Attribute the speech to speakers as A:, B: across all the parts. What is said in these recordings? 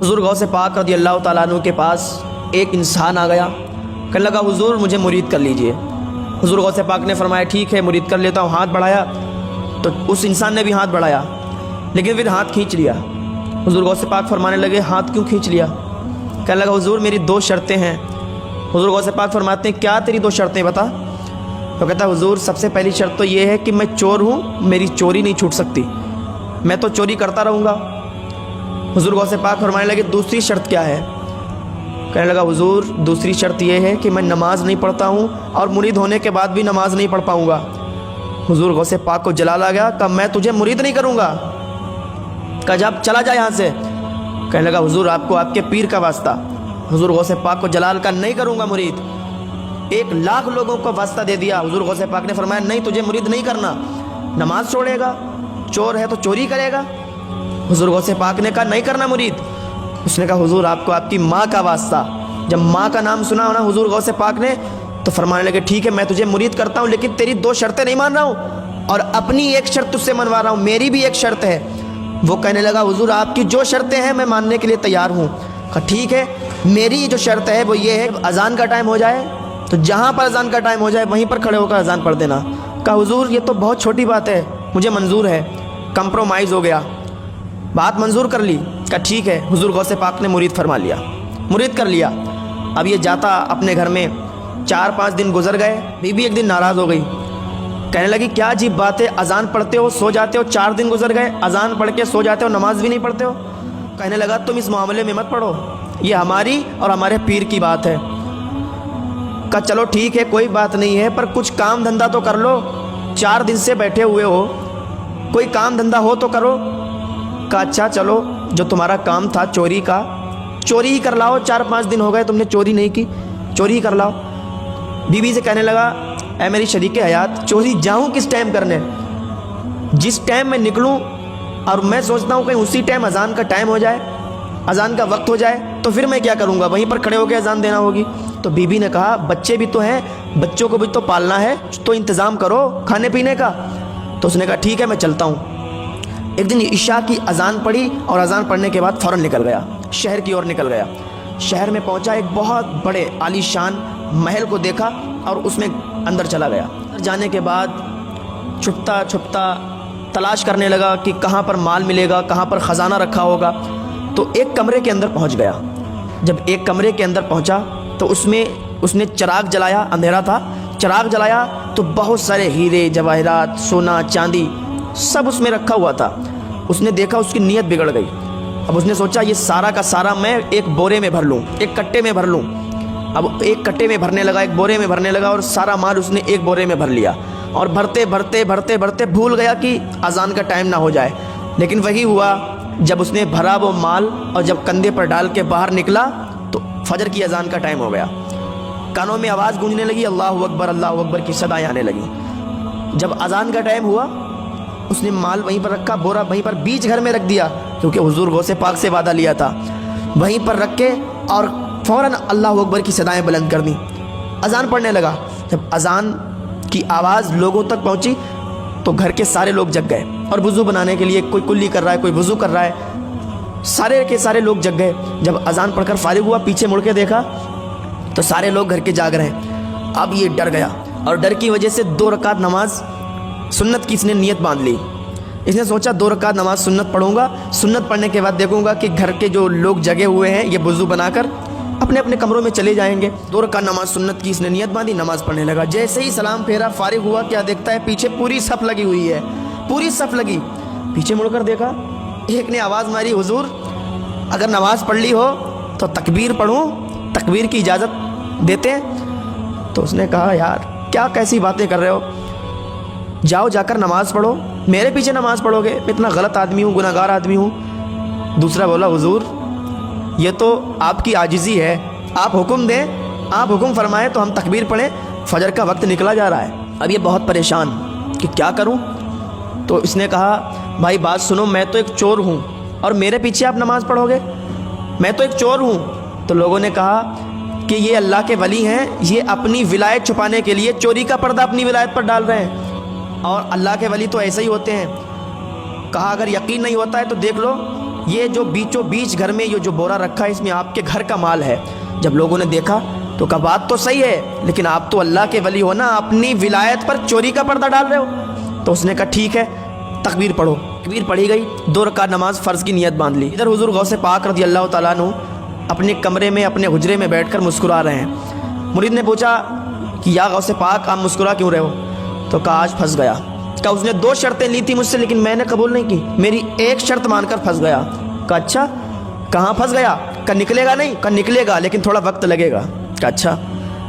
A: حضور غوث پاک رضی اللہ تعالیٰ عنہ کے پاس ایک انسان آ گیا، کہنے لگا حضور مجھے مرید کر لیجئے۔ حضور غوث پاک نے فرمایا ٹھیک ہے مرید کر لیتا ہوں۔ ہاتھ بڑھایا تو اس انسان نے بھی ہاتھ بڑھایا، لیکن پھر ہاتھ کھینچ لیا۔ حضور غوث پاک فرمانے لگے ہاتھ کیوں کھینچ لیا؟ کہنے لگا حضور میری 2 شرطیں ہیں۔ حضور غوث پاک فرماتے ہیں کیا تیری 2 شرطیں بتا؟ تو کہتا ہے حضور سب سے پہلی شرط تو یہ ہے کہ میں چور ہوں، میری چوری نہیں چھوٹ سکتی، میں تو چوری کرتا رہوں گا۔ حضور غوث پاک فرمانے لگے دوسری شرط کیا ہے؟ کہنے لگا حضور دوسری شرط یہ ہے کہ میں نماز نہیں پڑھتا ہوں اور مرید ہونے کے بعد بھی نماز نہیں پڑھ پاؤں گا۔ حضور غوث پاک کو جلال آ گیا، کہا میں تجھے مرید نہیں کروں گا، کہا جب چلا جا یہاں سے۔ کہنے لگا حضور آپ کو آپ کے پیر کا واسطہ۔ حضور غوث پاک کو جلال کا نہیں کروں گا مرید، 1,00,000 لوگوں کو واسطہ دے دیا۔ حضور غوث پاک نے فرمایا نہیں تجھے مرید نہیں کرنا، نماز چھوڑے گا، چور ہے تو چوری کرے گا۔ حضور غوث پاک نے کہا نہیں کرنا مرید۔ اس نے کہا حضور آپ کو آپ کی ماں کا واسطہ۔ جب ماں کا نام سنا ہونا حضور غوث پاک نے تو فرمانے لگے ٹھیک ہے میں تجھے مرید کرتا ہوں، لیکن تیری 2 شرطیں نہیں مان رہا ہوں اور اپنی 1 شرط تجھ سے منوا رہا ہوں، میری بھی 1 شرط ہے۔ وہ کہنے لگا حضور آپ کی جو شرطیں ہیں میں ماننے کے لیے تیار ہوں۔ کہا ٹھیک ہے میری جو شرط ہے وہ یہ ہے اذان کا ٹائم ہو جائے تو جہاں پر اذان کا ٹائم ہو جائے وہیں پر کھڑے ہو کر اذان پڑھ دینا۔ کہا حضور یہ تو بہت چھوٹی بات ہے، مجھے منظور ہے۔ کمپرومائز ہو گیا، بات منظور کر لی۔ کہا ٹھیک ہے۔ حضور غوث پاک نے مرید فرما لیا، مرید کر لیا۔ اب یہ جاتا اپنے گھر میں، 4-5 دن گزر گئے، بیوی ایک دن ناراض ہو گئی، کہنے لگی کیا عجیب بات ہے، اذان پڑھتے ہو سو جاتے ہو، 4 دن گزر گئے اذان پڑھ کے سو جاتے ہو، نماز بھی نہیں پڑھتے ہو۔ کہنے لگا تم اس معاملے میں مت پڑھو، یہ ہماری اور ہمارے پیر کی بات ہے۔ کہا چلو ٹھیک ہے کوئی بات نہیں ہے، پر کچھ کام دھندا تو کر لو، 4 دن سے بیٹھے ہوئے ہو، کوئی کام دھندا ہو تو کرو۔ کہا اچھا چلو جو تمہارا کام تھا چوری کا، چوری ہی کر لاؤ، 4-5 دن ہو گئے تم نے چوری نہیں کی، چوری ہی کر لاؤ۔ بیوی سے کہنے لگا اے میری شریک حیات چوری جاؤں کس ٹائم کرنے؟ جس ٹائم میں نکلوں اور میں سوچتا ہوں کہ اسی ٹائم اذان کا ٹائم ہو جائے، اذان کا وقت ہو جائے تو پھر میں کیا کروں گا، وہیں پر کھڑے ہو کے اذان دینا ہوگی۔ تو بیوی نے کہا بچے بھی تو ہیں، بچوں کو بھی تو پالنا ہے، تو انتظام کرو کھانے پینے کا۔ تو اس نے کہا ٹھیک ہے میں چلتا ہوں۔ ایک دن عشاء کی اذان پڑھی اور اذان پڑھنے کے بعد فوراً نکل گیا، شہر کی اور نکل گیا۔ شہر میں پہنچا، ایک بہت بڑے عالی شان محل کو دیکھا اور اس میں اندر چلا گیا۔ جانے کے بعد چھپتا چھپتا تلاش کرنے لگا کہ کہاں پر مال ملے گا، کہاں پر خزانہ رکھا ہوگا۔ تو ایک کمرے کے اندر پہنچ گیا۔ جب ایک کمرے کے اندر پہنچا تو اس نے چراغ جلایا، اندھیرا تھا، چراغ جلایا تو بہت سارے ہیرے جواہرات سونا چاندی سب اس میں رکھا ہوا تھا۔ اس نے دیکھا، اس کی نیت بگڑ گئی۔ اب اس نے سوچا یہ سارا کا سارا میں ایک بورے میں بھر لوں، ایک کٹے میں بھر لوں۔ اب ایک کٹے میں بھرنے لگا، ایک بورے میں بھرنے لگا اور سارا مال اس نے ایک بورے میں بھر لیا اور بھرتے بھرتے بھرتے بھرتے بھول گیا کہ اذان کا ٹائم نہ ہو جائے۔ لیکن وہی ہوا جب اس نے بھرا وہ مال اور جب کندھے پر ڈال کے باہر نکلا تو فجر کی اذان کا ٹائم ہو گیا۔ کانوں میں آواز گونجنے لگی، اللہ اکبر کی صدائیں آنے لگی۔ جب اذان کا ٹائم ہوا اس نے مال وہیں پر رکھا، بورا وہیں پر بیچ گھر میں رکھ دیا، کیونکہ حضور غوث پاک سے وعدہ لیا تھا، وہیں پر رکھ کے اور فوراً اللہ اکبر کی صدائیں بلند کر دیں، اذان پڑھنے لگا۔ جب اذان کی آواز لوگوں تک پہنچی تو گھر کے سارے لوگ جگ گئے اور وضو بنانے کے لیے کوئی کلی کر رہا ہے، کوئی وضو کر رہا ہے، سارے کے سارے لوگ جگ گئے۔ جب اذان پڑھ کر فارغ ہوا پیچھے مڑ کے دیکھا تو سارے لوگ گھر کے جاگ رہے ہیں۔ اب یہ ڈر گیا اور ڈر کی وجہ سے 2 رکعت نماز سنت کی اس نے نیت باندھ لی۔ اس نے سوچا 2 رکعت نماز سنت پڑھوں گا، سنت پڑھنے کے بعد دیکھوں گا کہ گھر کے جو لوگ جگے ہوئے ہیں یہ وضو بنا کر اپنے اپنے کمروں میں چلے جائیں گے۔ 2 رکعت نماز سنت کی اس نے نیت باندھی، نماز پڑھنے لگا۔ جیسے ہی سلام پھیرا فارغ ہوا کیا دیکھتا ہے پیچھے پوری صف لگی ہوئی ہے، پوری صف لگی۔ پیچھے مڑ کر دیکھا، ایک نے آواز ماری حضور اگر نماز پڑھ لی ہو تو تکبیر پڑھوں، تکبیر کی اجازت دیتے ہیں؟ تو اس نے کہا یار کیا کیسی باتیں کر رہے ہو، جاؤ جا کر نماز پڑھو، میرے پیچھے نماز پڑھو گے، میں اتنا غلط آدمی ہوں، گناہ گار آدمی ہوں۔ دوسرا بولا حضور یہ تو آپ کی عاجزی ہے، آپ حکم دیں، آپ حکم فرمائیں تو ہم تکبیر پڑھیں، فجر کا وقت نکلا جا رہا ہے۔ اب یہ بہت پریشان کہ کیا کروں۔ تو اس نے کہا بھائی بات سنو، میں تو ایک چور ہوں اور میرے پیچھے آپ نماز پڑھو گے، میں تو ایک چور ہوں۔ تو لوگوں نے کہا کہ یہ اللہ کے ولی ہیں، یہ اپنی ولایت چھپانے کے لیے چوری کا پردہ اپنی ولایت پر ڈال رہے ہیں، اور اللہ کے ولی تو ایسے ہی ہوتے ہیں۔ کہا اگر یقین نہیں ہوتا ہے تو دیکھ لو یہ جو بیچوں بیچ گھر میں یہ جو بورا رکھا ہے اس میں آپ کے گھر کا مال ہے۔ جب لوگوں نے دیکھا تو کہا بات تو صحیح ہے، لیکن آپ تو اللہ کے ولی ہو نا، اپنی ولایت پر چوری کا پردہ ڈال رہے ہو۔ تو اس نے کہا ٹھیک ہے تکبیر پڑھو۔ تکبیر پڑھی گئی، 2 رکعت نماز فرض کی نیت باندھ لی۔ ادھر حضور غوث پاک رضی اللہ تعالیٰ عنہ اپنے کمرے میں اپنے حجرے میں بیٹھ کر مسکرا رہے ہیں۔ مرید نے پوچھا کہ یا غوث پاک آپ مسکرا کیوں رہے ہو؟ تو کہا آج پھنس گیا۔ کہا اس نے 2 شرطیں لی تھی مجھ سے لیکن میں نے قبول نہیں کی، میری ایک شرط مان کر پھنس گیا۔ کہا اچھا کہاں پھنس گیا؟ کہا نکلے گا نہیں؟ کہا نکلے گا لیکن تھوڑا وقت لگے گا۔ کہا اچھا۔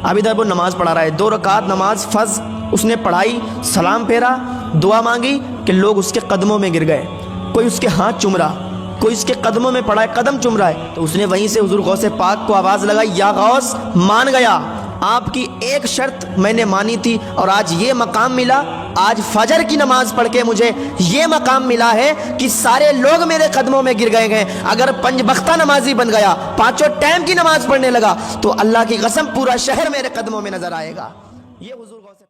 A: اب ادھر وہ نماز پڑھا رہا ہے، 2 رکعت نماز فرض اس نے پڑھائی، سلام پھیرا، دعا مانگی کہ لوگ اس کے قدموں میں گر گئے، کوئی اس کے ہاتھ چوم رہا، کوئی اس کے قدموں میں پڑا ہے، قدم چوم رہا ہے۔ تو اس نے وہیں سے حضور غوث پاک کو آواز لگائی، یا غوث مان گیا، آپ کی ایک شرط میں نے مانی تھی اور آج یہ مقام ملا، آج فجر کی نماز پڑھ کے مجھے یہ مقام ملا ہے کہ سارے لوگ میرے قدموں میں گر گئے ہیں۔ اگر 5 وقتہ نمازی بن گیا، 5 ٹائم کی نماز پڑھنے لگا تو اللہ کی قسم پورا شہر میرے قدموں میں نظر آئے گا۔ یہ حضور غوث